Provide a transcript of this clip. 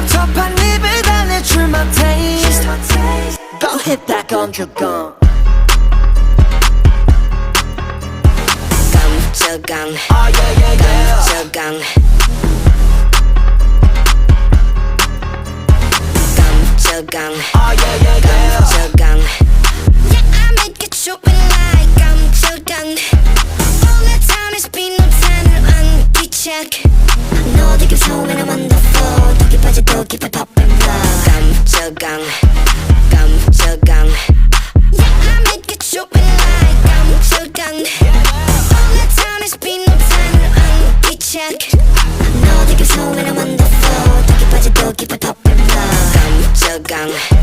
텁텁한 입을 달래줄 my taste. Go hit that 건조건. 감초강 Oh yeah yeah yeah. 감초강 감초강 Oh yeah yeah yeah. 감초강 Yeah, I make it shopping like 감초강. All the time it's been no time 안 귀찮게. 너 되게 소문이 wonderful. 더 깊어져 더 깊이 pop and blow. 감초강 감초강 Yeah, I make it shopping like 감초강. All the time it's been no time 안 귀찮게. 너 되게 소문이 wonderful. 더 깊어져 더 깊이 pop and blow. 감초강